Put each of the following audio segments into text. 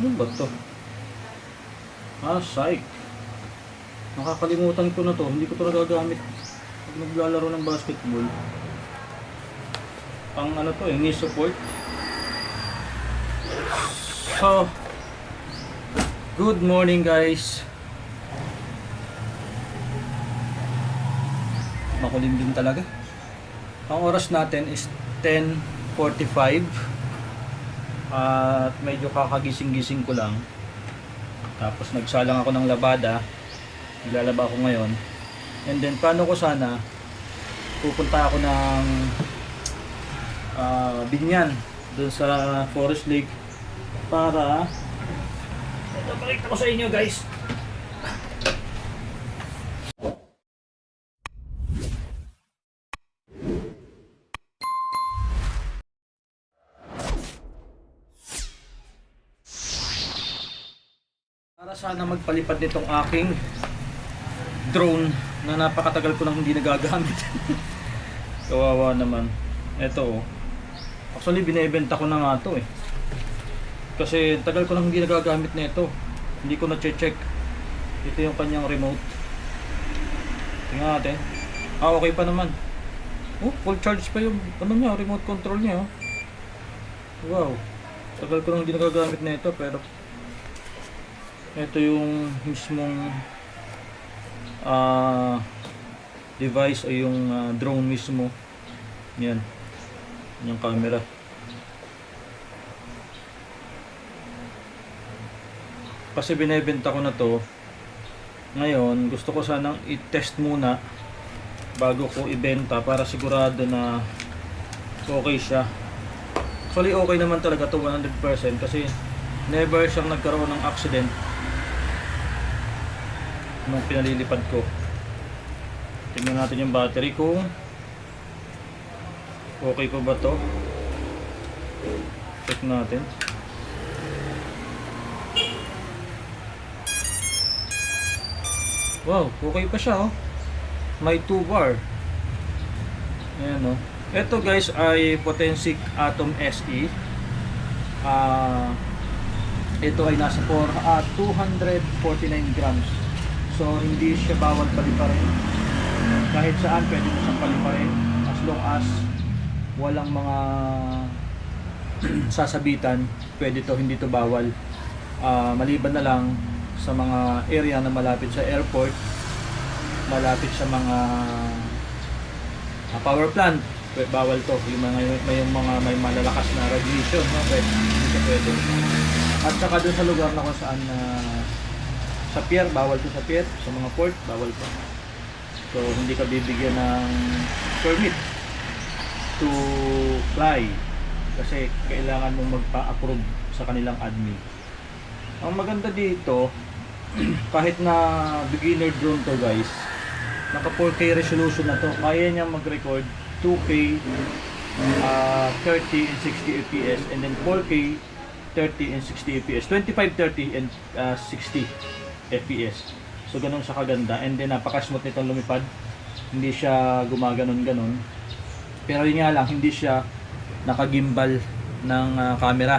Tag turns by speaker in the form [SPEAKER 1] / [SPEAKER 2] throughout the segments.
[SPEAKER 1] Ano ba to? Psych. Nakakalimutan ko na to. Hindi ko to nagagamit pag naglalaro ng basketball. Ang ano to, knee support. So, good morning guys. Makulim din talaga. Ang oras natin is 10:45. At medyo kakagising-gising ko lang. Tapos nagsalang ako ng labada. Naglalaba ako ngayon. And then paano ko sana pupunta ako ng Binyan doon sa Forest Lake para ito pakita ko sa inyo guys. Para sana magpalipad nitong aking drone na napakatagal ko nang hindi nagagamit. Kawawa naman. Ito actually binebenta ko na nga to eh. Kasi tagal ko nang hindi nagagamit na ito. Hindi ko na-check. Ito yung kanyang remote. Tingnan natin. Okay pa naman. Full charge pa yung ano niya, remote control niya. Wow. Tagal ko nang hindi nagagamit na ito pero ito yung mismong device o yung drone mismo. Yan. Yung camera. Kasi binebenta ko na to. Ngayon, gusto ko sanang i-test muna bago ko ibenta para sigurado na okay siya. Actually, okay naman talaga to 100% kasi never siyang nagkaroon ng accident nung pinalilipad ko. Tingnan natin yung battery kung okay pa ba to. Check natin. Wow, okay pa siya May 2 bar. Ayan Ito guys ay Potensic Atom SE. Ito ay nasa 249 grams. So hindi siya bawal paliparin. Kahit saan pwede mo siyang paliparin as long as walang mga sasabitan, pwede to, hindi to bawal. Maliban na lang sa mga area na malapit sa airport, malapit sa mga power plant, bawal to. Yung mga may malalakas na radiation, hindi siya pwede. At saka dun sa lugar na kung saan sa pier, bawal to sa pier. Sa mga port, bawal to. So hindi ka bibigyan ng permit to fly kasi kailangan mong magpa-approve sa kanilang admin. Ang maganda dito, kahit na beginner drone to guys, naka 4K resolution na to. Kaya niya mag-record 2K 30 and 60 fps and then 4K 30 and 60 fps, 25, 30 and 60 fps. So ganun siya kaganda, and then napaka-smooth nitong lumipad. Hindi siya gumaganon-ganon. Pero yun nga lang, hindi siya nakagimbal ng camera.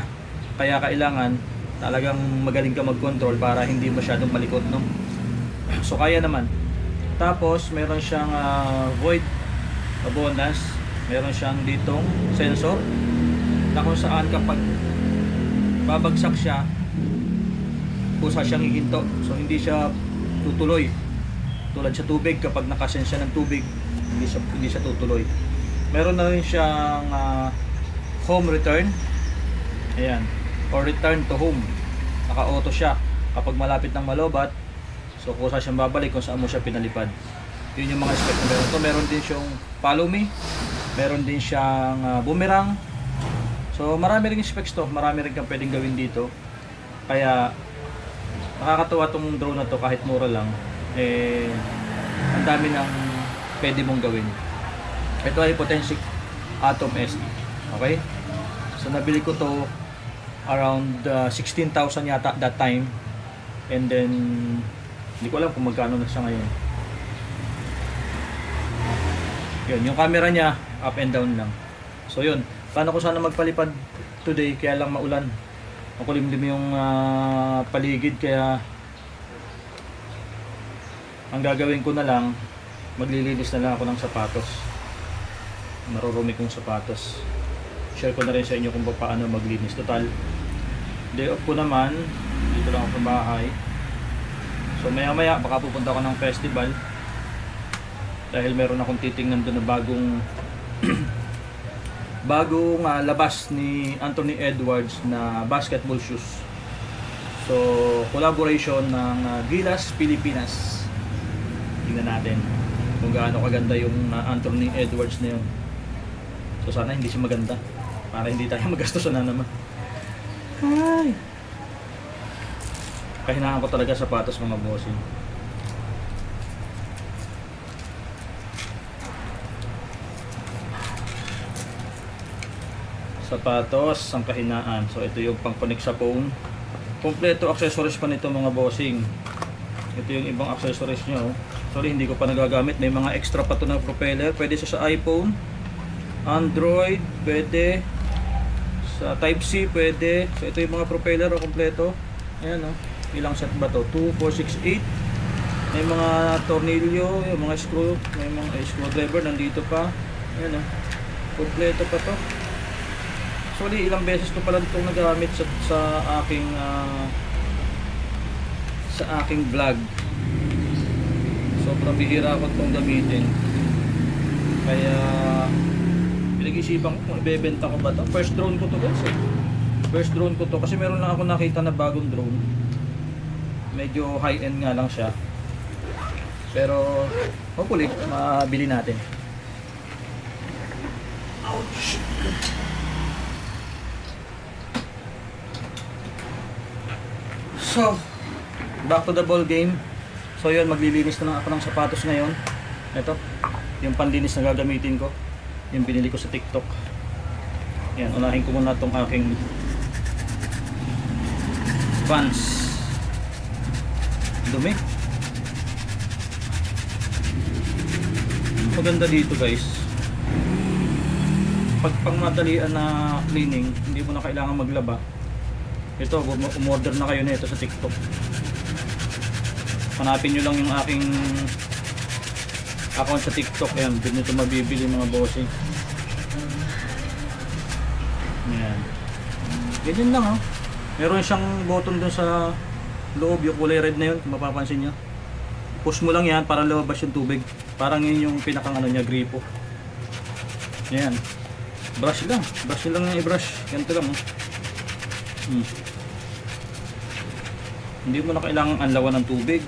[SPEAKER 1] Kaya kailangan talagang magaling ka mag-control para hindi masyadong malikot, So kaya naman. Tapos meron siyang void bonus. Meron siyang ditong sensor na kung saan kapag babagsak siya, kusa siyang hihinto. So hindi siya tutuloy. Tulad sa tubig, kapag nakasense siya ng tubig, hindi siya tutuloy. Meron na rin siyang home return. Ayan. Or return to home. Naka-auto siya. Kapag malapit ng malobat, so kusa siyang babalik kung saan mo siya pinalipad. Yun yung mga spec na meron. Meron din siyang follow me. Meron din siyang boomerang. So marami rin specs to. Marami rin kang pwedeng gawin dito. Kaya nakakatuwa tong drone na to, kahit mura lang. Ang dami ng pwede mong gawin. Ito ay Potensic Atom SE. Okay? So nabili ko to around 16,000 yata that time. And then hindi ko alam kung magkano na siya ngayon. Yun, yung camera niya up and down lang. So yun, paano ko sana magpalipad today kaya lang maulan. Makulimlim yung paligid, kaya ang gagawin ko na lang, maglilinis na lang ako ng sapatos. Marurumi kong sapatos. Share ko na rin sa inyo kung paano maglinis. Total, day off ko naman, dito lang ako sa bahay. So maya maya baka pupunta ako ng festival dahil meron akong titingnan doon na bagong labas ni Anthony Edwards na basketball shoes. So collaboration ng Gilas Pilipinas. Tingnan natin kung gaano kaganda yung Anthony Edwards na yun. So sana hindi siya maganda para hindi tayo magastos na naman. Ay, kahinaan ko talaga sapatos mga bossing. Sapatos ang kahinaan. So ito yung pang-connect sa phone. Kompleto accessories pa nito mga bossing. Ito yung ibang accessories nyo. Sorry, hindi ko pa nagagamit. May mga extra pa to na propeller. Pwede sa iPhone, Android, pwede sa Type-C, pwede. So ito yung mga propeller o kompleto. Ayan o. Ilang set ba to? 2, 4, 6, 8. May mga tornilyo, yung mga screw, may mga screwdriver nandito pa. Ayan o. Kompleto pa to. Sorry, ilang beses ko pala itong nagamit sa aking vlog. Sobrang bihira ko itong gamitin. Kaya pinag-isipan ko kung ibebenta ko ba ito. First drone ko to guys eh. First drone ko to kasi meron lang ako nakita na bagong drone. Medyo high-end nga lang siya. Pero hopefully mabili natin. Ouch! So, back to the ball game. So yun, maglilinis na lang ako ng sapatos ngayon. Ito, yung panlinis na gagamitin ko. Yung binili ko sa TikTok. Yan, unahin ko muna itong aking Vans. Dumi. Maganda dito guys. Pag pangmadalian na cleaning, hindi mo na kailangan maglaba. Ito, umorder na kayo nito sa TikTok. Hanapin nyo lang yung aking account sa TikTok. Ayan, doon nyo ito mabibili mga bossing. Ayan. Ganyan lang oh. Meron siyang button doon sa loob, yung kulay red na yun, kung mapapansin nyo. Push mo lang yan para lumabas yung tubig. Parang yun yung pinakang ano niya, gripo. Ayan. Brush lang. Brush lang yung i-brush. Ganito lang oh. Hindi mo na kailangang anlawan ng tubig.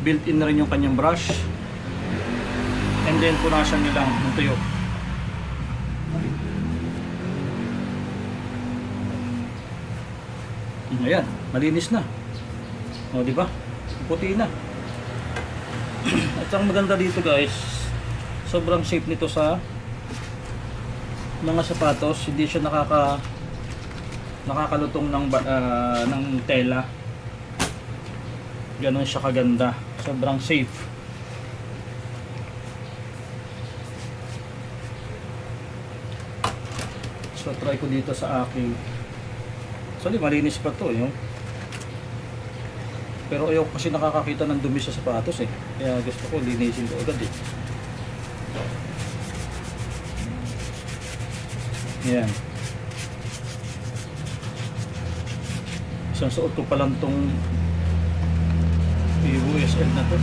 [SPEAKER 1] Built-in na rin yung kanyang brush. And then punasan nyo lang ng tuyo. Ayan, malinis na. O, di ba? Puti na. At ang maganda dito guys, sobrang safe nito sa mga sapatos. Hindi siya nakakalutong ng tela. Ganon siya kaganda. Sobrang safe. So try ko dito sa aking. Actually malinis pa to yung. Pero ayaw kasi nakakakita ng dumi sa sapatos eh. Kaya gusto ko linisin ko agad eh. Yan. Isang suot ko pa lang tong USL na to.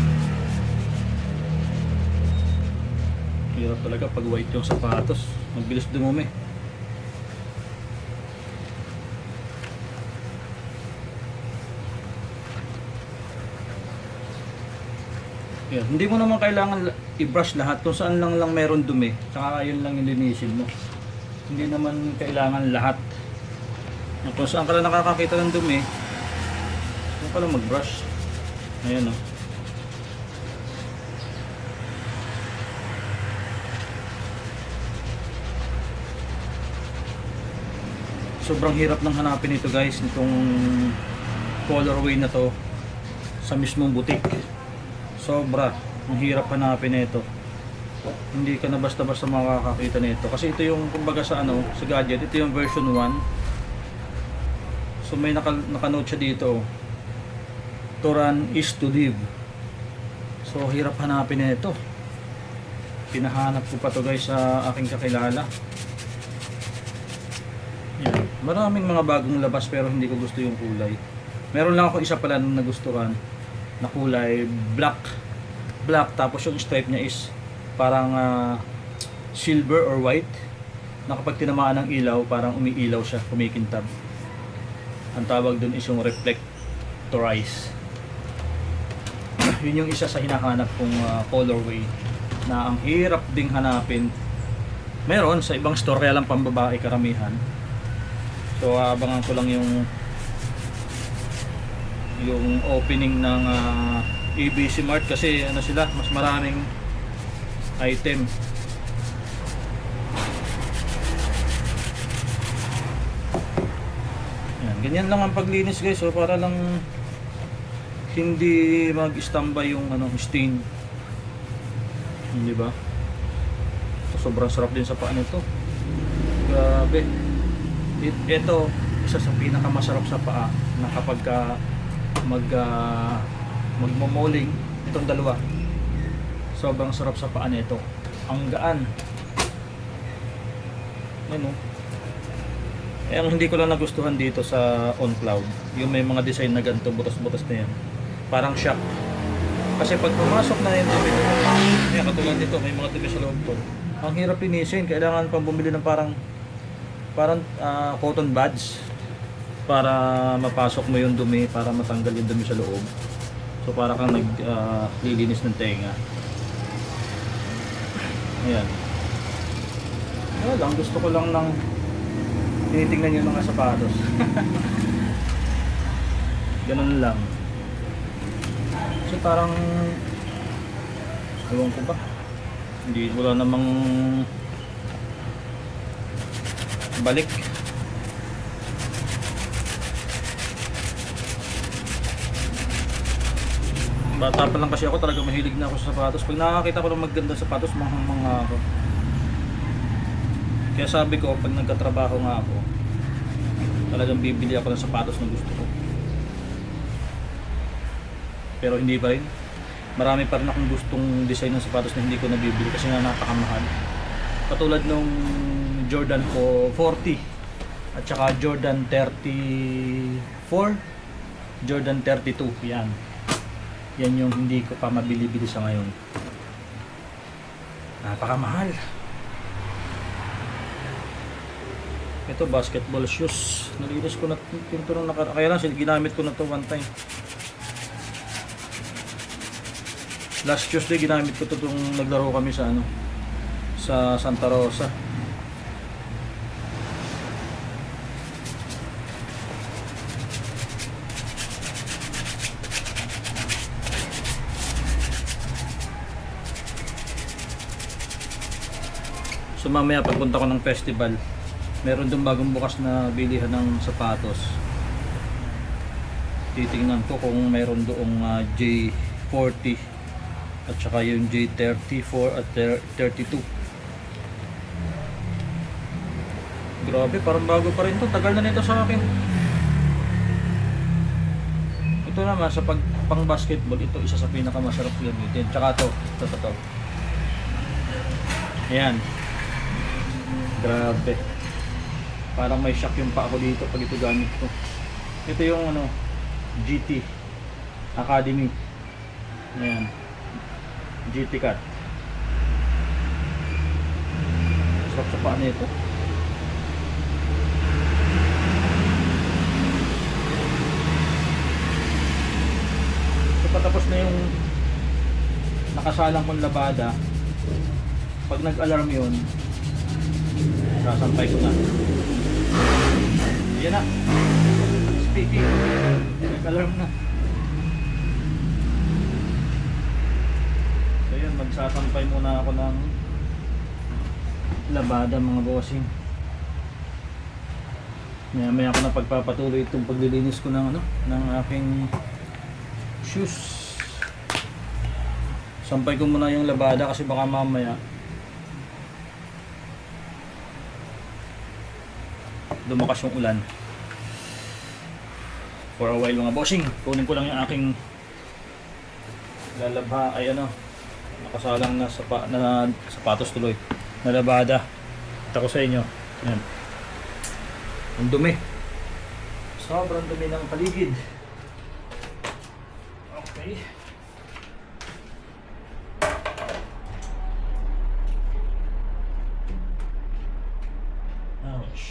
[SPEAKER 1] Hirap talaga pag white yung sapatos. Mabilis dumumi. Yan. Hindi mo naman kailangan i-brush lahat. Kung saan lang meron dumi, saka yun lang yung linisin mo. Hindi naman kailangan lahat. Kung saan ka lang nakakakita ng dumi, huwag ka lang mag-brush. Ayan o. Sobrang hirap nang hanapin ito guys, nitong colorway na to sa mismong butik. Sobra. Ang hirap hanapin nito. Hindi ka na basta-basta makakakita nito. Kasi ito yung, kumbaga sa ano, sa gadget, ito yung version 1. So may naka-note siya dito. To run is to live. So hirap hanapin nito. Pinahanap ko pa to guys sa aking kakilala. Yan. Maraming mga bagong labas pero hindi ko gusto yung kulay. Meron lang ako isa pala na nagustuhan na kulay black. Black tapos yung stripe niya is parang silver or white. Na kapag tinamaan ng ilaw, parang umiilaw siya, kumikintab. Ang tawag dun is yung reflectorize. Yun yung isa sa hinahanap kong colorway na ang hirap ding hanapin. Meron sa ibang store kaya lang pambabae karamihan. So abangan ko lang yung opening ng ABC Mart kasi ano sila, mas maraming item. Yan, ganyan lang ang paglinis guys, so para lang hindi mag-standby yung ano, stain. Hindi ba? Sobrang sarap din sa paa nito. Grabe. Ito isa sa pinakamasarap sa paa na kapag magmo-molding itong dalawa. Sobrang sarap sa paa nito. Ang gaan. Ano? Eh, ang hindi ko lang nagustuhan dito sa On Cloud, yung may mga design na ganito, butas-butas na yan. Parang shock. Kasi pag pumasok na yung dumi, kaya katulad dito, may mga dumi sa loob to. Ang hirap linisin, kailangan pang bumili ng parang cotton buds para mapasok mo yung dumi, para matanggal yung dumi sa loob. So para kang naglilinis ng tenga. Ayan. Wala lang, gusto ko lang ng tinitingnan yung mga sapatos. Ganun lang. Kasi parang ewan ko ba, hindi, wala namang balik. Bata pa lang kasi ako, talaga mahilig na ako sa sapatos. Pag nakakita ko ng maganda sapatos, manghang-mangha ako. Kaya sabi ko, pag nagkatrabaho nga ako, talagang bibili ako ng sapatos na gusto ko. Pero hindi pa rin. Marami pa rin akong gustong design ng sapatos na hindi ko nabibili kasi nga napakamahal. Katulad nung Jordan 40 at saka Jordan 34, Jordan 32, yan. Yan yung hindi ko pa mabili-bili sa ngayon. Napakamahal. Ito basketball shoes. Nalinis ko na ito nung kaya lang ginamit ko na to one time. Last Tuesday ginamit ko to nung naglaro kami sa ano, sa Santa Rosa. So mamaya pagpunta ko ng festival, meron doon bagong bukas na bilihan ng sapatos. Titingnan ko kung meron doong J40 at saka yung J34 at 32. Grabe, parang bago pa rin to. Tagal na nito sa akin. Ito naman sa pang basketball, ito isa sa pinakamasarap gamitin. Tsaka to. Ayan. Grabe. Parang may shock yung pa ako dito pag ito gamit ko. Ito yung ano, GT Academy. Ayan. GT Cut. Sarap sa paa nito. So patapos na yung nakasalang kong labada, pag nag-alarm yun, sasampay ko na. Yan na. Speaking, nag-alarm na. So yun, magsasampay muna ako ng labada mga bossing. Maya ako na pagpapatuloy itong paglilinis ko ng ano, ng aking shoes. Sampay ko muna yung labada kasi baka mamaya lumakas yung ulan. For a while mga bossing, kunin ko lang yung aking lalabha ay ano, nakasalang na, sapatos tuloy na labada. Ito ko sa inyo. Ayan. Ang dumi. Sobrang dumi ng paligid. Okay. Ouch.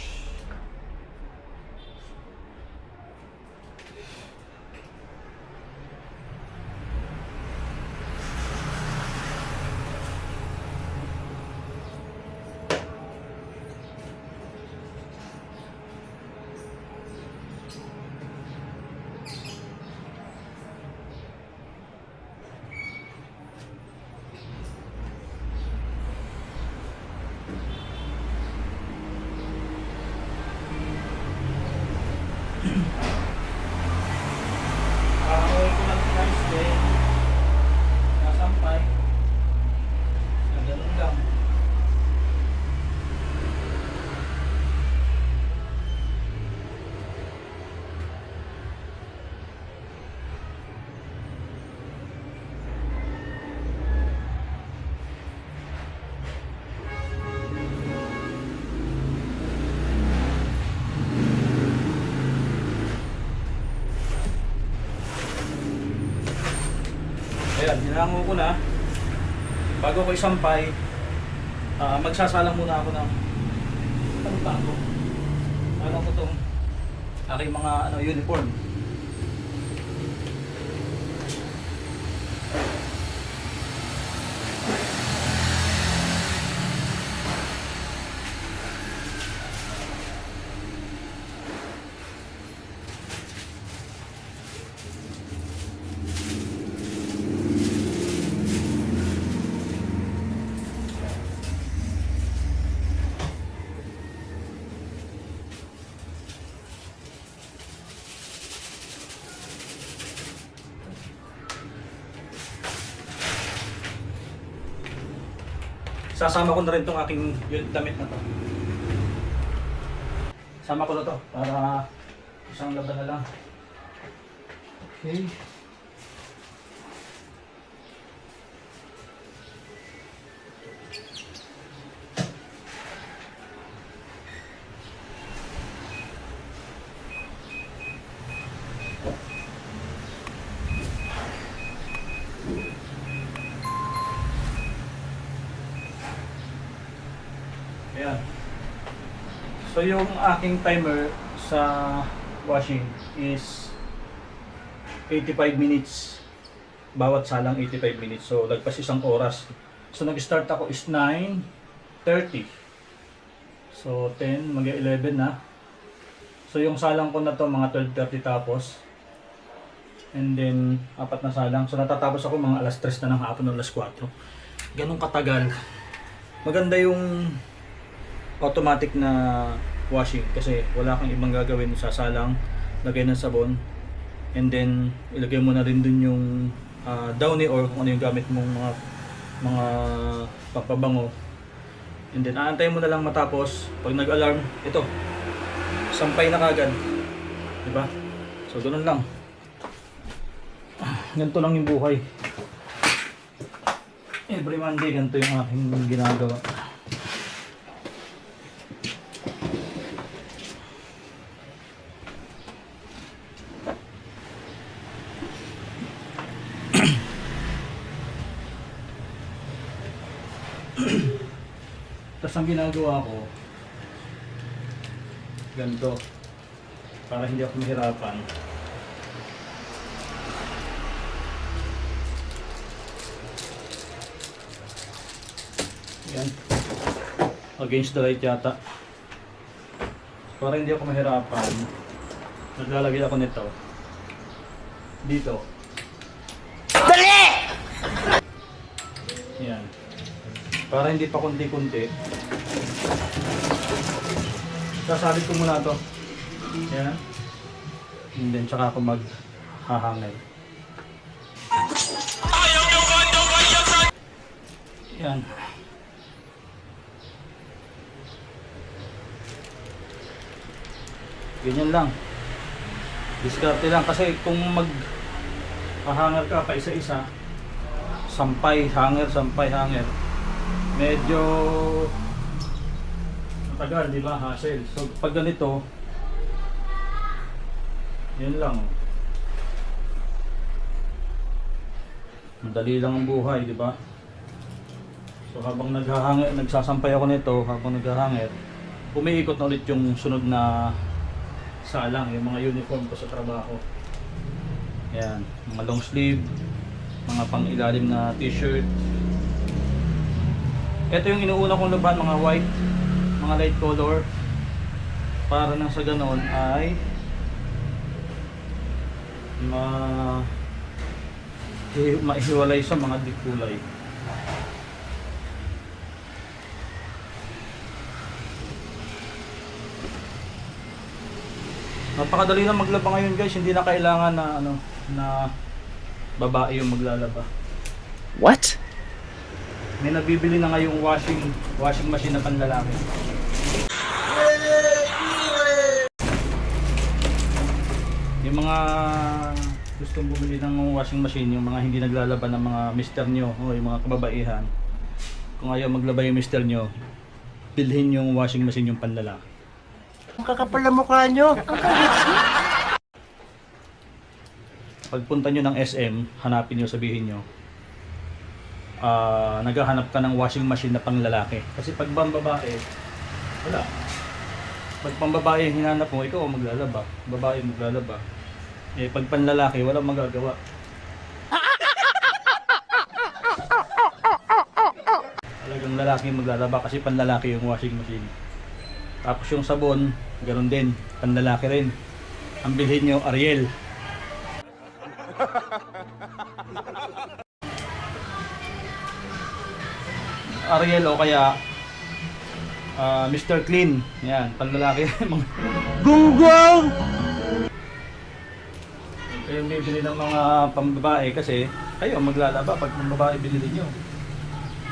[SPEAKER 1] Kakawin ko lang guys din. Nasampay. Ganun lang. Ayan, hinango ko na. Bago ko isampay, magsasalang muna ako ng bago. Alam ko itong aking mga uniform. Sasama ko na rin itong aking damit na to. Sama ko na to para isang laban na lang. Okay. Ayan. So yung aking timer sa washing is 85 minutes. Bawat salang 85 minutes. So lagpas isang oras. So nag-start ako is 9:30. So 10, mag-11 na. So yung salang ko na to mga 12:30 tapos. And then apat na salang. So natatapos ako mga alas 3 na ng hapon o alas 4. Ganun katagal. Maganda yung automatic na washing kasi wala kang ibang gagawin, sa salang, lagay ng sabon, and then ilagay mo na rin dun yung downy or kung ano yung gamit mong mga pampabango, and then aantayin mo na lang matapos. Pag nag-alarm, ito, sampay na kagad, diba? So ganun lang, ganito lang yung buhay. Every Monday ganito yung aking ginagawa. Tapos ang ginagawa ko, ganito, para hindi ako mahirapan. Yan, against the light yata. Para hindi ako mahirapan, naglalagay ako nito dito. Dali! Yan. Para hindi pa kunti-kunti, sasabit ko muna to. Yan. And then tsaka ako maghahangay. Yan. Ganyan lang. Diskarte lang kasi kung hanger ka pa isa-isa, sampay, hanger, medyo matagal, di ba? Hassle. So pag ganito, yan lang. Madali lang ang buhay, di ba? So habang nagsasampay ako nito, habang naghahanger, umiikot na ulit yung sunod na salang, yung mga uniform ko sa trabaho. Yan, mga long sleeve, mga pang ilalim na t-shirt. Ito yung inuuna kong laban, mga white, mga light color, para nang sa ganon ay maihiwalay sa mga dikulay. Napakadali lang maglaba ngayon guys, hindi na kailangan na na babae yung maglalaba.
[SPEAKER 2] What?
[SPEAKER 1] May nabibili na ngayong washing machine na panlalaki. Yung mga gustong bumili ng washing machine, yung mga hindi naglalaba ng mga mister nyo o yung mga kababaihan, kung ayaw maglaba yung mister nyo, bilhin yung washing machine yung panlalaki.
[SPEAKER 2] Ang kakapal na mukha nyo.
[SPEAKER 1] Pagpunta nyo ng SM, hanapin nyo, sabihin nyo, naghahanap ka ng washing machine na panglalaki. Kasi pag babae, wala. Pag pambabae hinanap mo, ikaw ang maglalaba, babae maglalaba. Eh pag panlalaki, walang magagawa. Talagang lalaki yung maglalaba kasi panlalaki yung washing machine. Tapos yung sabon, ganoon din, panlalaki rin. Ang bilhin nyo, Ariel. Ariel o kaya Mr. Clean. Yan, panlalaki.
[SPEAKER 2] Gunggong!
[SPEAKER 1] Kayo bibili ng mga pambabae kasi kayo maglalaba pag pambabae binili nyo.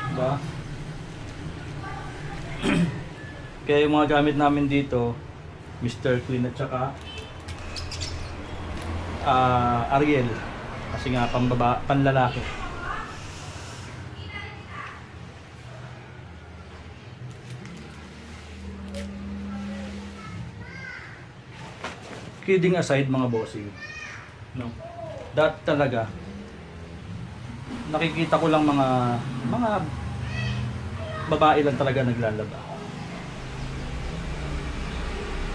[SPEAKER 1] Diba? Kaya yung mga gamit namin dito, Mr. Clean at saka Ariel. Kasi nga panlalaki. Kidding aside mga bossing, no, dati talaga nakikita ko lang mga babae lang talaga naglalaba.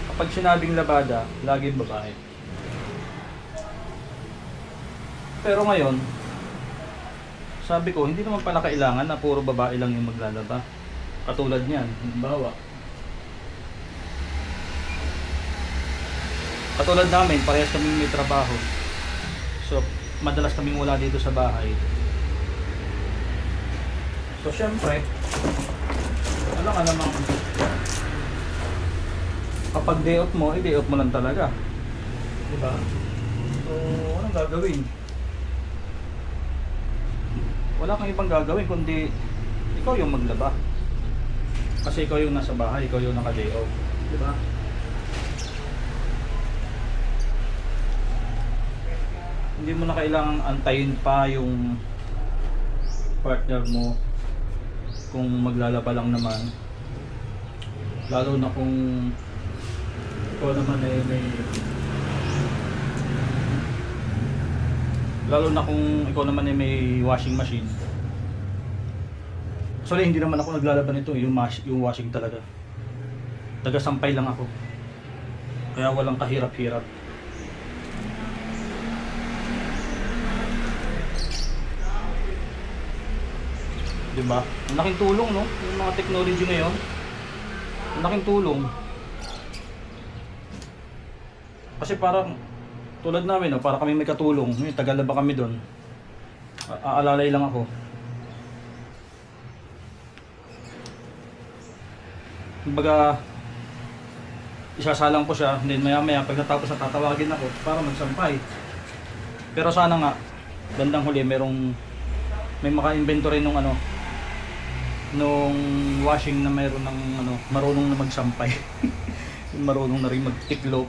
[SPEAKER 1] Kapag sinabing labada, laging babae. Pero ngayon, sabi ko, hindi naman pala kailangan na puro babae lang yung maglalaba. Katulad niyan, halimbawa, katulad namin, parehas kami may trabaho. So, madalas kaming wala dito sa bahay. So, syempre, wala ka namang kapag day off mo, day off mo lang talaga. Diba? So, anong gagawin? Wala kang ibang gagawin kundi ikaw yung maglaba. Kasi ikaw yung nasa bahay, ikaw yung naka-day off. Diba? Hindi mo na kailangang antayin pa yung partner mo kung maglalaba lang naman. Lalo na kung ikaw naman ay may washing machine. Actually, hindi naman ako naglalaba nito, yung washing talaga. Taga-sampay lang ako. Kaya walang kahirap-hirap. Diba? Ang laking tulong, no? Yung mga technology ngayon. Ang laking tulong. Kasi parang tulad namin, no? Para kami may katulong. May tagalaba kami doon. Aalalay lang ako. Kumbaga, isasalang ko siya, then maya-maya pag natapos na tatawagin ako para magsampay. Pero sana nga, bandang huli may maka-inventory nung nung washing na mayroon ng ano, marunong na magsampay. Marunong na rin magtiklop.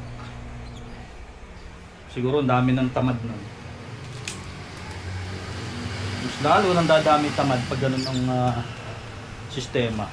[SPEAKER 1] Siguro ang dami ng tamad nun. Mas lalo nang dadami tamad pag ganun ang sistema.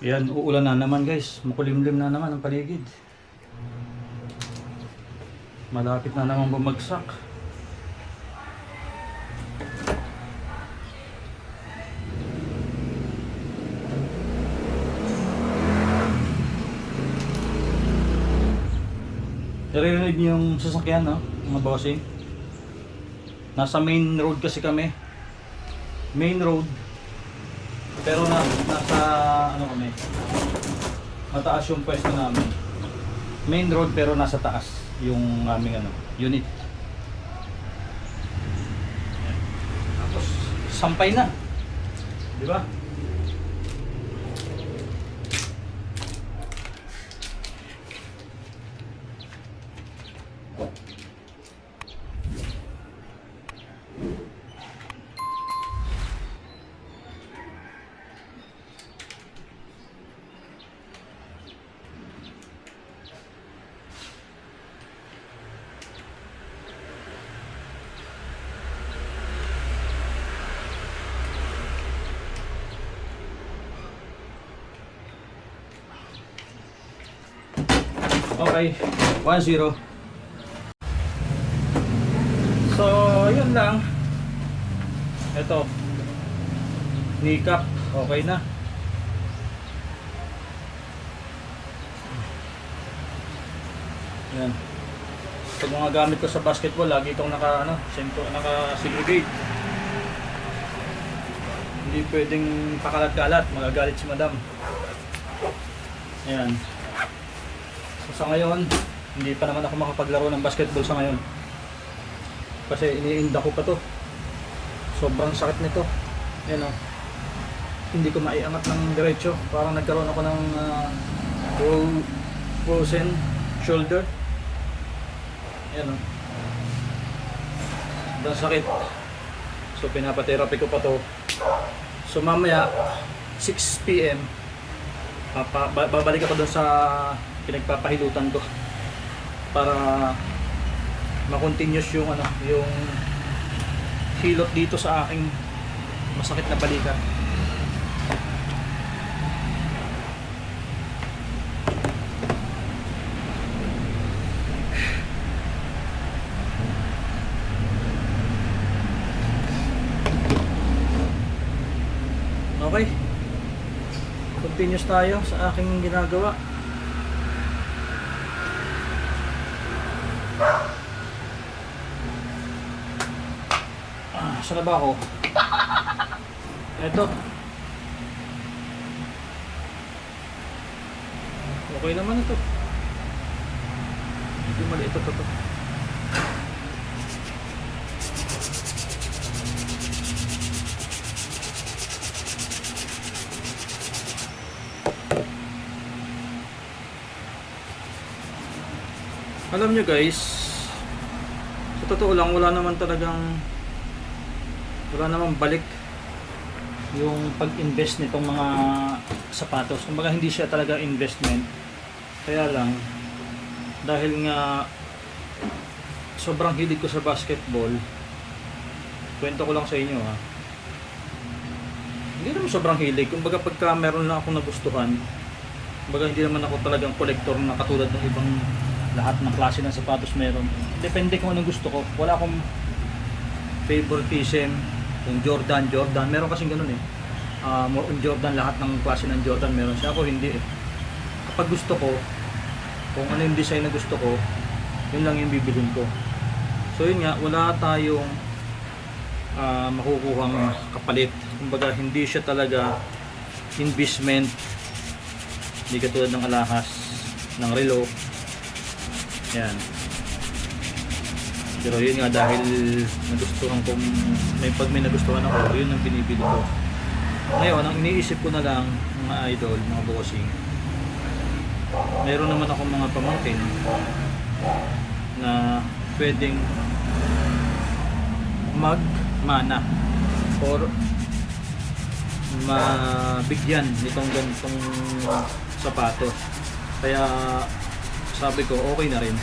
[SPEAKER 1] Yan, uulan na naman guys. Makulimlim na naman ang paligid. Malapit na naman bumagsak. Naririnig niyo yung sasakyan, no? Mga bossing. Nasa main road kasi kami. Main road. Pero nasa ano kami, mataas yung pwesto namin. Main road pero nasa taas yung aming ano, unit. Ayan. Tapos sampay na. Di ba? Okay, 1-0. So, yun lang. Ito. Kneecap, okay na. Yan. Pag mga gamit ko sa basketball, lagi itong naka-segregate. Hindi pwedeng pakalat-kalat, magagalit si madam. Ayan. So, sa ngayon, hindi pa naman ako makapaglaro ng basketball sa ngayon. Kasi iniinda ko pa to. Sobrang sakit nito. Ayan o. Hindi ko maiangat ng diretso. Parang nagkaroon ako ng frozen shoulder. Ayan o. Sobrang sakit. So pinapatherapy ko pa to. So mamaya 6 PM babalik ako doon sa pinagpapahilutan ko para ma-continuous yung yung hilot dito sa aking masakit na balikat. Okay. Continuous tayo sa aking ginagawa. Saan na ba ako? Eto. Okay naman ito. Hindi mali ito. Alam nyo guys, sa totoo lang wala namang balik yung pag-invest nitong mga sapatos. Kumbaga hindi siya talaga investment. Kaya lang dahil nga sobrang hilig ko sa basketball, kwento ko lang sa inyo ha. Hindi naman sobrang hilig. Kumbaga pagka meron lang akong nagustuhan, kumbaga hindi naman ako talagang collector na katulad ng ibang lahat ng klase ng sapatos meron. Depende kung anong gusto ko. Wala akong favoritism. Kung Jordan, meron kasing ganun eh. more on Jordan, lahat ng klase ng Jordan meron siya. Ako hindi eh. Kapag gusto ko, kung ano yung design na gusto ko, yun lang yung bibilhin ko. So yun nga, wala tayong makukuhang kapalit. Kumbaga hindi siya talaga investment, hindi katulad ng alahas, ng relo. Yan. Pero yun nga, dahil nagustuhan ko, pag may nagustuhan ako, yun ang binibili ko. Ngayon, ang iniisip ko na lang, mga idol, mga bossing, mayroon naman ako mga pamangkin na pwedeng magmana or mabigyan nitong ganitong sapatos. Kaya sabi ko, okay na rin.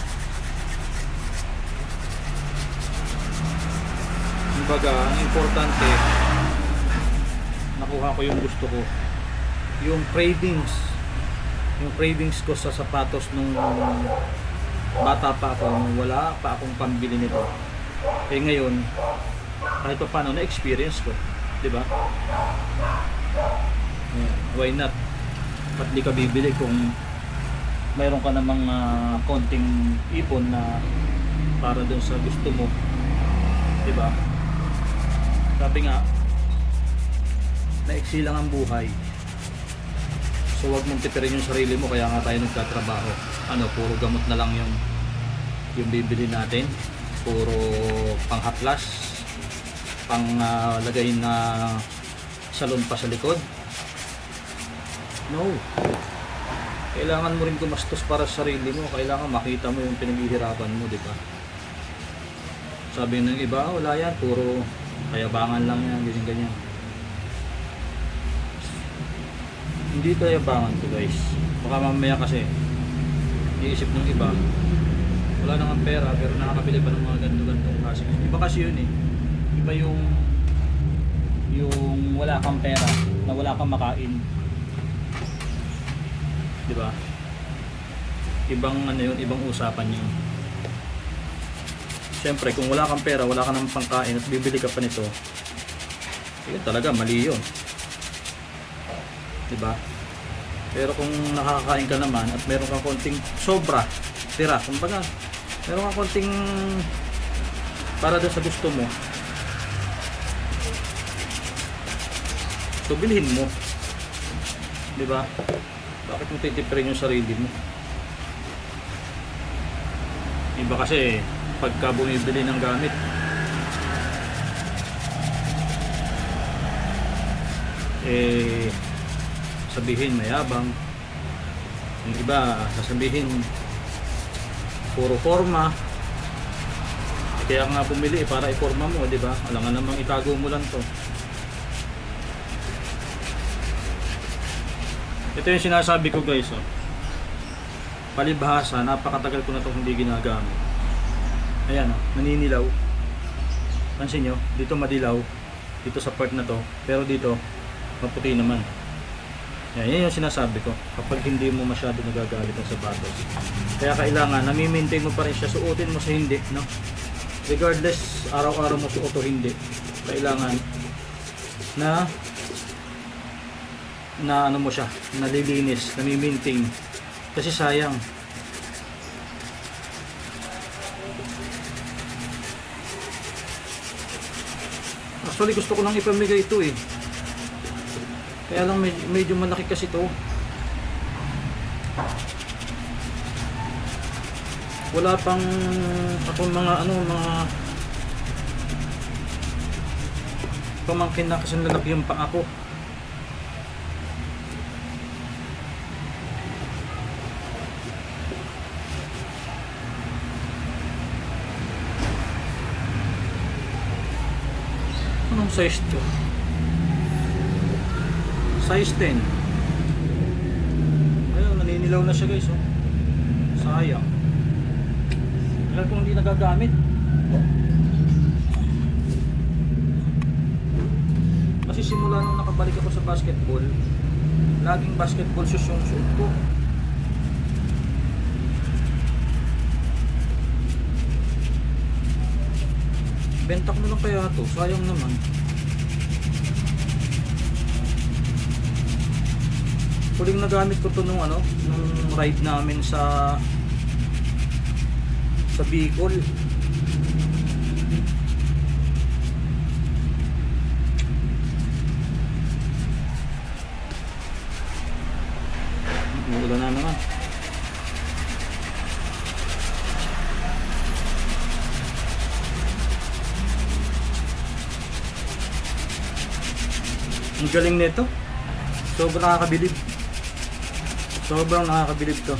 [SPEAKER 1] Kumbaga, ang importante, nakuha ko yung gusto ko. Yung cravings ko sa sapatos nung bata pa ako, nung wala pa akong pambili nito. Eh ngayon, kahit pa paano na-experience ko, di ba? Why not? Ba't di ka bibili kung mayroon ka namang konting ipon na para dun sa gusto mo, di ba? Sabi nga, naiksi lang ang buhay. So wag mong tipirin yung sarili mo, kaya nga tayo nagtatrabaho. Puro gamot na lang yung bibili natin. Puro panghaplas, pang lagay na salon pa sa likod. No. Kailangan mo rin gumastos para sa sarili mo. Kailangan makita mo yung pinaghihirapan mo, di ba? Sabi ng iba, wala yan, puro kayabangan lang yan, ganyan-ganyan. Hindi kayabangan to, guys. Baka mamaya kasi iisip ng iba, wala nang pera pero nakakabili pa ng mga ganito-ganitong kasi. Iba kasi yun eh. Iba yung wala kang pera, na wala kang makain. Di ba? Ibang ano yun, ibang usapan yun. Siyempre, kung wala kang pera, wala ka nang pangkain at bibili ka pa nito, yun talaga, mali yun. Diba? Pero kung nakakain ka naman at meron kang konting sobra, tira, kumbaga, meron kang konting para doon sa gusto mo, so bilhin mo. Diba? Bakit mo titipirin yung sarili mo? Iba kasi pagka bumibili ng gamit, sabihin mayabang, yung iba sasabihin puro forma. Kaya nga bumili para iporma mo, di ba? Alam nga namang itago mo lang to. Ito yung sinasabi ko, guys, oh. Palibhasa, napakatagal ko na itong hindi ginagamit. Ayan, oh, naninilaw. Pansin nyo, dito madilaw, dito sa part na to, pero dito maputi naman. Yan yung sinasabi ko, kapag hindi mo masyado nagagamit ang sapatos. Kaya kailangan nami-maintain mo pa rin siya, suotin mo sa hindi, no? Regardless araw-araw mo suot o hindi, kailangan na ano mo siya, nalilinis, nami-maintain, kasi sayang. Actually gusto ko lang ipamigay ito eh. Kaya lang medyo malaki kasi ito. Wala pang akong mga pamangkin na kasi lalaki yung paa ko. Anong size to? Size 10. Ayun, naninilaw na siya, guys, oh. Sayang. Alam kong hindi nagagamit. Kasi simula nung nakabalik ako sa basketball, laging basketball shoes yung suot ko. Benta ko na lang kaya to, sayang naman. Huling nagamit ko to nung ride namin sa Bicol. Umuulan na naman. Ang galing nito. Sobrang nakakabilib. Sobrang nakakabilib to.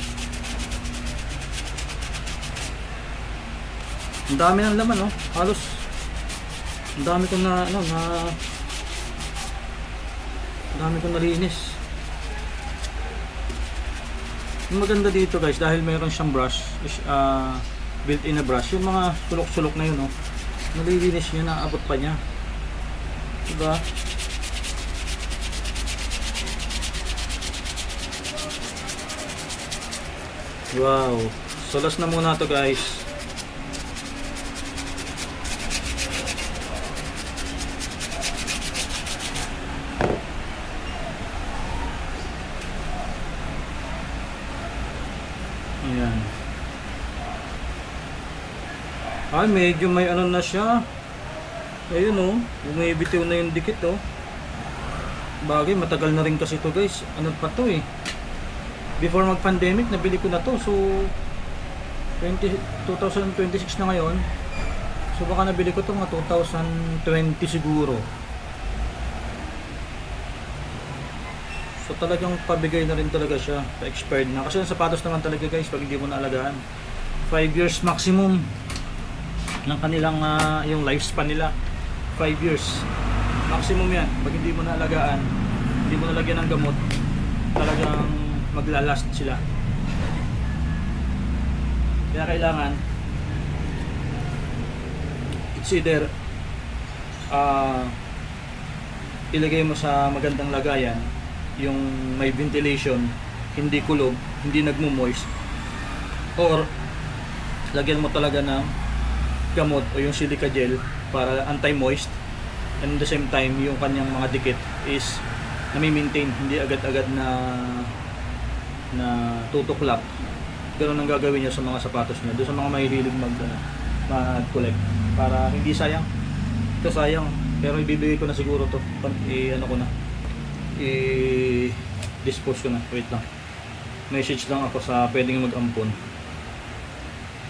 [SPEAKER 1] Ang dami ng laman, oh. Halos ang dami kong ang dami kong nalinis. Yung maganda dito, guys, dahil mayroon siyang brush, built-in na brush, yung mga sulok-sulok na yun, oh, nalilinis niya, naabot pa niya. Diba? Wow. So last na muna to, guys. Ayan. Ay, medyo may ano na siya. Ayun, oh. Bumibitiw na yung dikit, oh. Bagay, matagal na rin kasi to, guys. Ano pa to, eh. Before mag-pandemic, nabili ko na to. So, 2026 na ngayon. So, baka nabili ko to mga 2020 siguro. So, talagang pabigay na rin talaga siya. Pa-expired na. Kasi ang sapatos naman talaga, guys, pag hindi mo naalagaan. 5 years maximum ng kanilang, yung lifespan nila. 5 years. Maximum yan. Pag hindi mo naalagaan, hindi mo nalagyan ng gamot, talagang maglalast sila. Kaya kailangan it's either ilagay mo sa magandang lagayan, yung may ventilation, hindi kulob, hindi nagmo-moist, or lagyan mo talaga ng gamot o yung silica gel para anti-moist, and at the same time yung kanyang mga dikit is nami-maintain, hindi agad-agad na tutuklap. Ganun ang gagawin niya sa mga sapatos niya, doon sa mga mahihilig mag-collect, para hindi sayang. Ito sayang, pero ibibigay ko na siguro to, i-dispose ko na. Wait lang, message lang ako sa pwedeng mag-ampon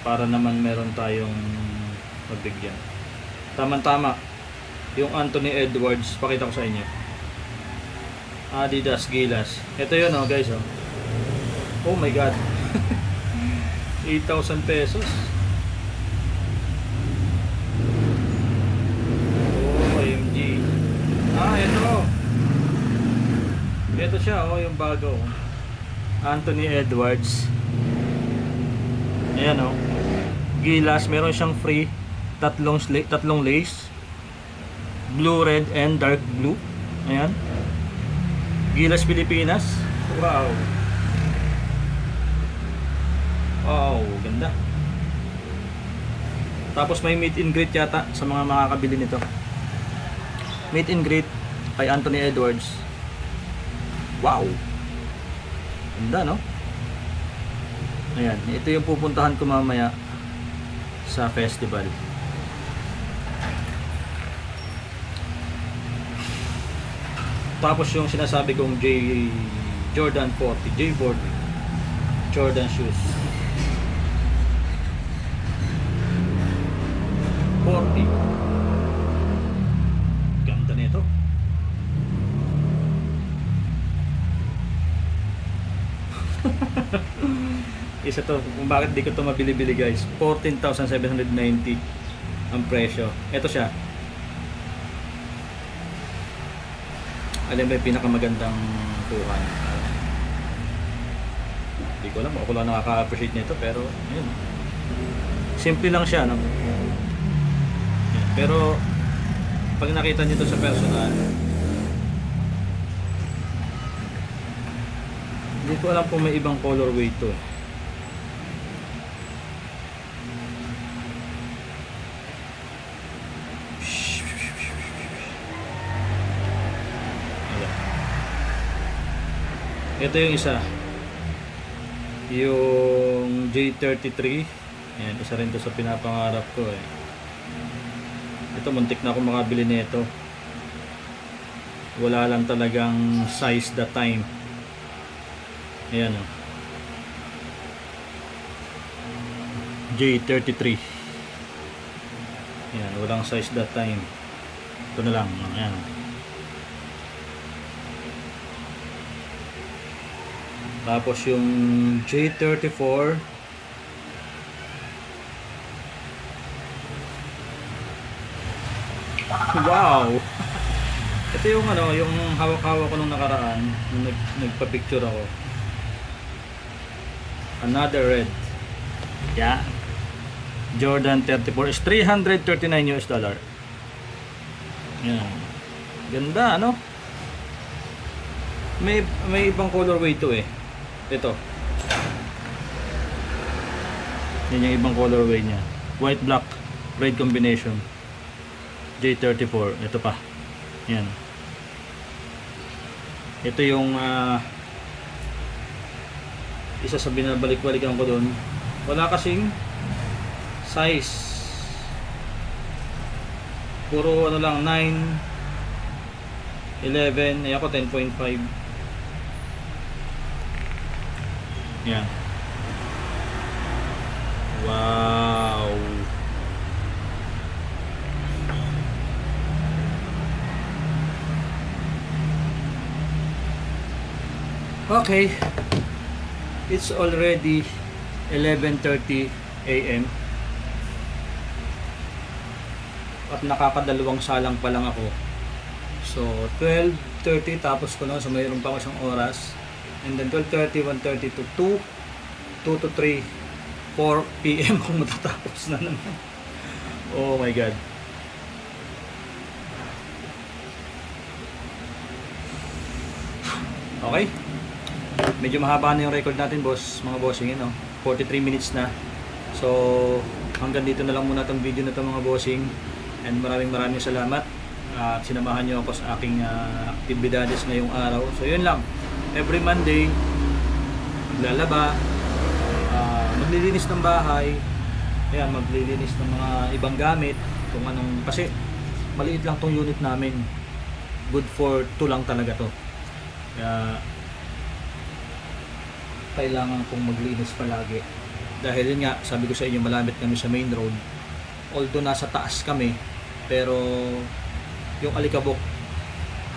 [SPEAKER 1] para naman meron tayong magbigyan. Tama-tama yung Anthony Edwards, pakita ko sa inyo. Adidas Gilas. Ito yun, oh, guys, oh. Oh my god. 8,000 pesos. OMG. Ito. Ito siya, oh, yung bago. Anthony Edwards. Ayan, oh. Gilas, meron siyang free tatlong lace. Blue, red, and dark blue. Ayan. Gilas Pilipinas. Wow. Wow, ganda. Tapos may meet and greet yata sa mga makakabili nito. Meet and greet kay Anthony Edwards. Wow. Ganda, no? Ayan, ito yung pupuntahan ko mamaya sa festival. Tapos yung sinasabi kong Jordan 40, J40 Jordan shoes. 40. Ganda nito. Isa to, kung bakit di ko to mabili-bili, guys. 14,790 ang presyo. Ito siya. Alam mo yung pinakamagandang tuhan. Hindi ko alam, ako lang nakaka-appreciate nito, pero yun. Simple lang siya, no? Pero pag nakita nyo to sa personal, hindi ko alam kung may ibang colorway to. Ito yung isa. Yung J33. Ayan, isa rin to sa pinapangarap ko eh. Ito, muntik na ako makabili nito. Wala lang talagang size that time. Ayan o. J33. Ayan, walang size that time. Ito na lang. Ayan. Tapos yung J34. Wow! Ito yung ano, yung hawak-hawak ko nung nakaraan, nung nagpa-picture ako. Another red. Yeah. Jordan 34 is $339 US. Yan. Ganda, ano? May ibang colorway to eh. Ito. Yan yung ibang colorway niya. White, black, red combination. J34. Ito pa. Yan. Ito yung isa sa binabalik-balikan ko doon. Wala kasing size. Puro ano lang 9, 11, ay ako 10.5. Yan. Wow. Okay. It's already 11:30 AM. At nakakadalawang salang pa lang ako. So 12:30 tapos ko na, so mayroon pa ako isang oras. And then 12:30, 1:30 to 2, 2 to 3, 4 PM kung matatapos na naman. Oh my god. Okay. Medyo mahaba na yung record natin, boss, mga bossing, no? 43 minutes na. So hanggang dito na lang muna tong video na to, mga bossing. And maraming salamat at sinamahan nyo ako sa aking aktibidades ngayong araw. So yun lang, every Monday maglalaba, maglilinis ng bahay, ayan, maglilinis ng mga ibang gamit, kung anong, kasi maliit lang tong unit namin, good for 2 lang talaga to, kaya kailangan kong maglinis palagi. Dahil yun nga, sabi ko sa inyo, malapit kami sa main road. Although nasa taas kami, pero yung alikabok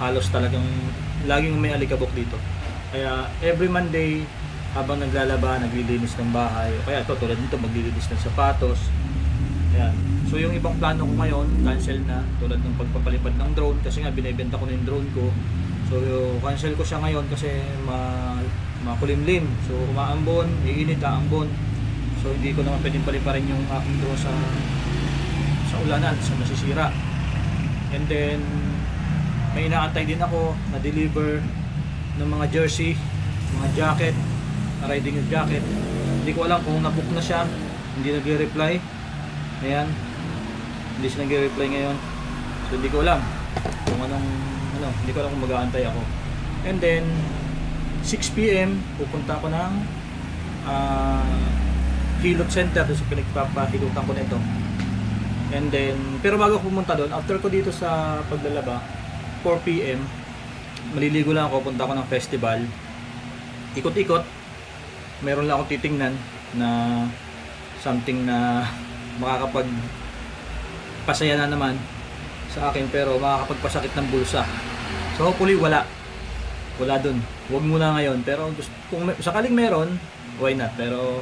[SPEAKER 1] halos talagang laging may alikabok dito. Kaya every Monday habang naglalaba, naglilinis ng bahay, o kaya ito tulad nito, maglilinis ng sapatos. Ayan. So yung ibang plano ko ngayon, cancel na, tulad ng pagpapalipad ng drone, kasi nga binibenta ko na yung drone ko. So cancel ko siya ngayon kasi makulimlim. So umaambon, iinit, aambon. So hindi ko naman pwedeng paliparin yung aking drone sa ulanan, sa masisira. And then may inaantay din ako na deliver ng mga jersey, mga jacket, riding jacket. Hindi ko alam kung nabook na siya, hindi nagre-reply. Ayan, hindi siya nagre-reply ngayon. So hindi ko alam kung hindi ko alam kung mag-aantay ako. And then 6 PM pupunta ako ng Hilot Center, doon sa pinagpapahilutan ko nito. And then, pero bago ako pumunta doon, after ko dito sa paglalaba, 4 PM, maliligo lang ako, punta ako ng festival. Ikot-ikot, meron lang ako titingnan na something na makakapagpasaya na naman sa akin, pero makakapagpasakit ng bulsa. So hopefully wala dun. Huwag muna ngayon, pero kung sakaling meron, why not? Pero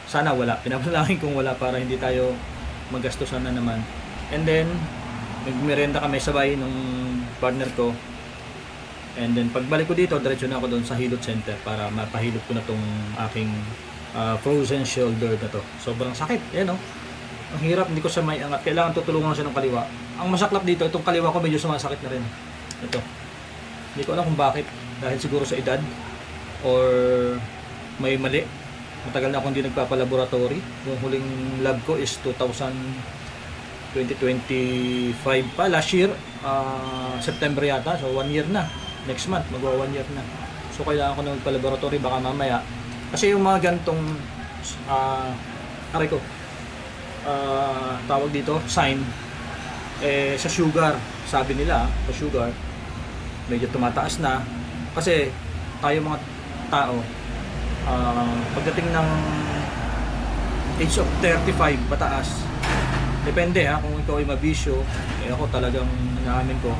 [SPEAKER 1] sana wala. Pinapanalangin kung wala para hindi tayo magastusan na naman. And then nagmerenda kami sabay nung partner ko. And then pagbalik ko dito, diretso na ako doon sa Hilot Center para mapahilot ko na tong aking frozen shoulder na to. Sobrang sakit, ayan, ang hirap, hindi ko siya may angat. Kailangan tutulungan siya ng kaliwa. Ang masaklap dito, itong kaliwa ko medyo sumasakit na rin. Ito, hindi ko alam kung bakit, dahil siguro sa edad or may mali. Matagal na akong hindi nagpapalaboratory. Yung huling lab ko is 2025 pa, last year, September yata. So 1 year na, next month magwa 1 year na. So kailangan ko na magpa-laboratory baka mamaya. Kasi yung mga gantong aray ko, tawag dito, sign, sa sugar, sabi nila, sa sugar, medyo tumataas na. Kasi tayo mga tao, pagdating ng age of 35 pataas, depende kung ikaw ay mabisyo. Ako talagang naamin ko,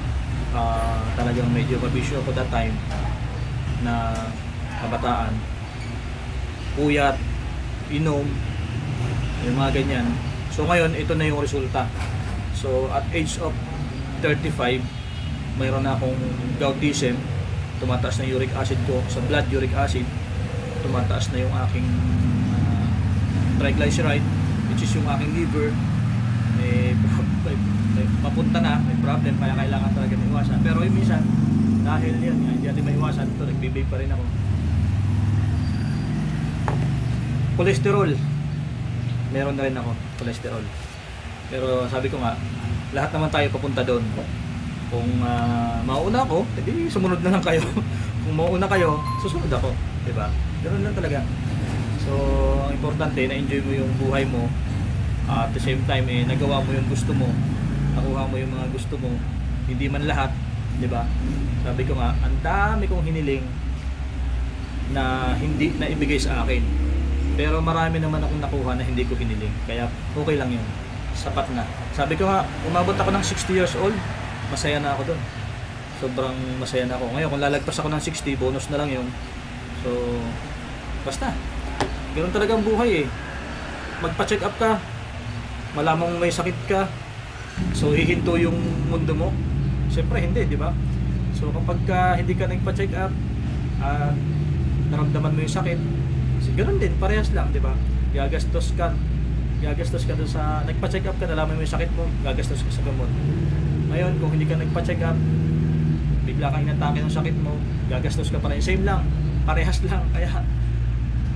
[SPEAKER 1] talagang medyo mabisyo ako that time na kabataan, puyat, inom, yung mga ganyan. So ngayon ito na yung resulta. So at age of 35 mayroon na akong goutism, tumataas na uric acid ko, sa blood uric acid, tumataas na yung aking triglyceride, which is yung aking liver, may mapunta na, may problem, kaya kailangan talaga maiwasan. Pero yung minsan, dahil yan, hindi natin maiwasan, ito, nagbe-vape pa rin ako. Cholesterol, meron na rin ako, cholesterol. Pero sabi ko nga, lahat naman tayo papunta doon. Kung mauna ako, edi sumunod na lang kayo. Kung mauna kayo, susunod ako, diba? Ganoon lang talaga. So, ang importante, na-enjoy mo yung buhay mo. At the same time, nagawa mo yung gusto mo. Nakuha mo yung mga gusto mo. Hindi man lahat, di ba? Sabi ko nga, ang dami kong hiniling na hindi na ibigay sa akin. Pero marami naman akong nakuha na hindi ko hiniling. Kaya okay lang yun. Sapat na. Sabi ko nga, umabot ako ng 60 years old, masaya na ako doon. Sobrang masaya na ako. Ngayon, kung lalagpas ako ng 60, bonus na lang yun. So, basta. Ganoon talaga ang buhay Magpa-check up ka, malamang may sakit ka, so hihinto yung mundo mo. Siyempre hindi, di ba? So kapag hindi ka nagpa-check up at naramdaman mo yung sakit, ganoon din, parehas lang, di ba? Gagastos ka doon sa nagpa-check up ka, nalaman mo yung sakit mo, gagastos ka sa gamot. Ngayon, kung hindi ka nagpa-check up, bigla kang inatake ng sakit mo, gagastos ka pa rin. Same lang, parehas lang. Kaya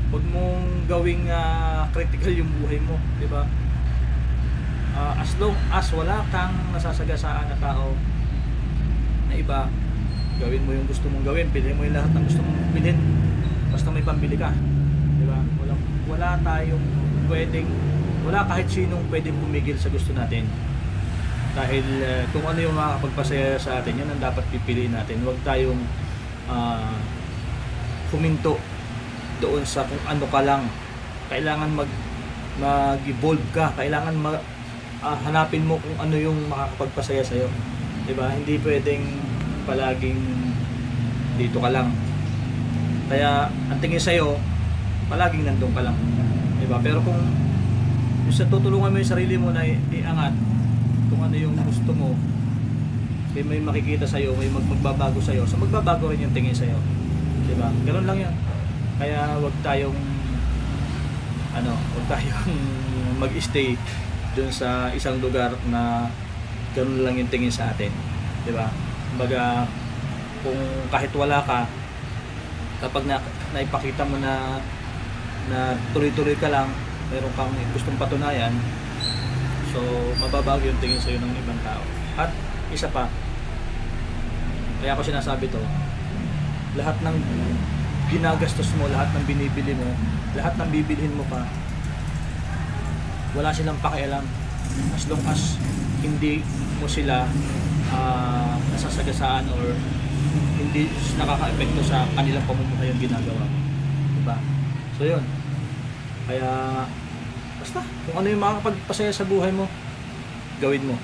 [SPEAKER 1] huwag mong gawing critical yung buhay mo, di ba? As long as wala kang nasasagasaan na tao na iba, gawin mo yung gusto mong gawin, bilhin mo yung lahat ng gusto mong bilhin, basta may pambili ka, di ba? Wala kahit sinong pwedeng pumigil sa gusto natin. Dahil kung ano yung makakapagpasaya sa atin, yun ang dapat pipiliin natin. Huwag tayong huminto doon sa kung ano ka lang. Kailangan mag-evolve ka. Kailangan hanapin mo kung ano yung makakapagpasaya sa'yo. Diba? Hindi pwedeng palaging dito ka lang. Kaya ang tingin sa'yo, palaging nandun ka lang. Diba? Pero kung sa tutulungan mo yung sarili mo na iangat kung ano yung gusto mo, may makikita sa'yo, may magbabago sa'yo, so magbabago rin yung tingin sa'yo. Diba? Ganun lang yan. Kaya wag tayong mag-stay dun sa isang lugar na ganun lang yung tingin sa atin, di ba? Kumbaga, kung kahit wala ka, kapag naipakita mo na tuloy-tuloy ka lang, mayroon kang gustong patunayan, so mababago yung tingin sa'yo ng ibang tao. At isa pa, kaya ako sinasabi to, lahat ng ginagastos mo, lahat ng binibili mo, lahat ng bibilhin mo pa, wala silang pakialam as long as hindi mo sila nasasagasaan or hindi nakaka-epekto sa kanilang pamumuhay yung ginagawa mo, diba? So yun, kaya basta kung ano yung makakapagpasaya sa buhay mo, gawin mo.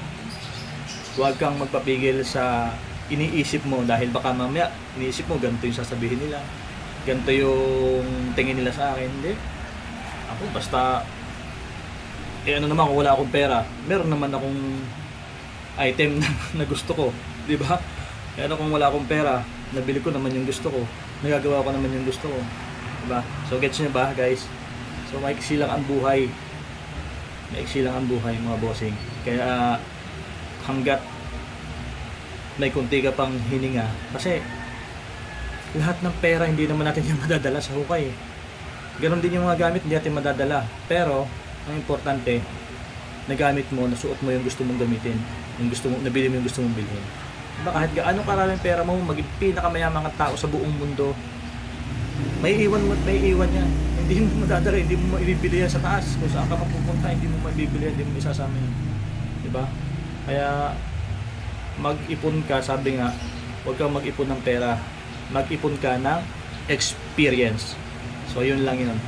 [SPEAKER 1] Huwag kang magpapigil sa iniisip mo, dahil baka mamaya iniisip mo ganito yung sasabihin nila, ganito yung tingin nila sa akin. Hindi. Ako basta ano naman, kung wala akong pera, meron naman akong item na gusto ko, di ba? Kaya kung wala akong pera, nabili ko naman yung gusto ko, nagagawa ko naman yung gusto ko, di ba? So gets nyo ba, guys? So maiksi lang ang buhay, mga bossing. Kaya hanggat may kunti ka pang hininga, kasi lahat ng pera hindi naman natin yung madadala sa hukay. Ganon din yung mga gamit, hindi natin madadala. Pero ang importante, nagamit mo, nasuot mo yung gusto mong gamitin, yung gusto mong nabili mo yung gusto mong bilhin. Diba, kahit gaano karaming pera mo, maging pinakamayamang tao sa buong mundo, may iwan yan. Hindi mo madadala, hindi mo maibibili yan sa taas. Kung saan ka mapupunta, hindi mo maibibili yan, hindi mo isasama yan. Diba? Kaya, mag-ipon ka, sabi nga, huwag kang mag-ipon ng pera. Mag-ipon ka ng experience. So, yun lang yun.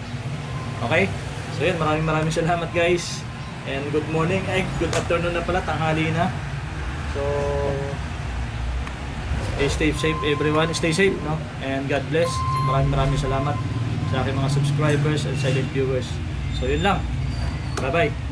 [SPEAKER 1] Okay? So, yun, maraming salamat guys. And good morning, good afternoon na pala, tanghali na. So, stay safe everyone, stay safe, no? And God bless. Maraming salamat sa aking mga subscribers and silent viewers. So, yun lang. Bye-bye.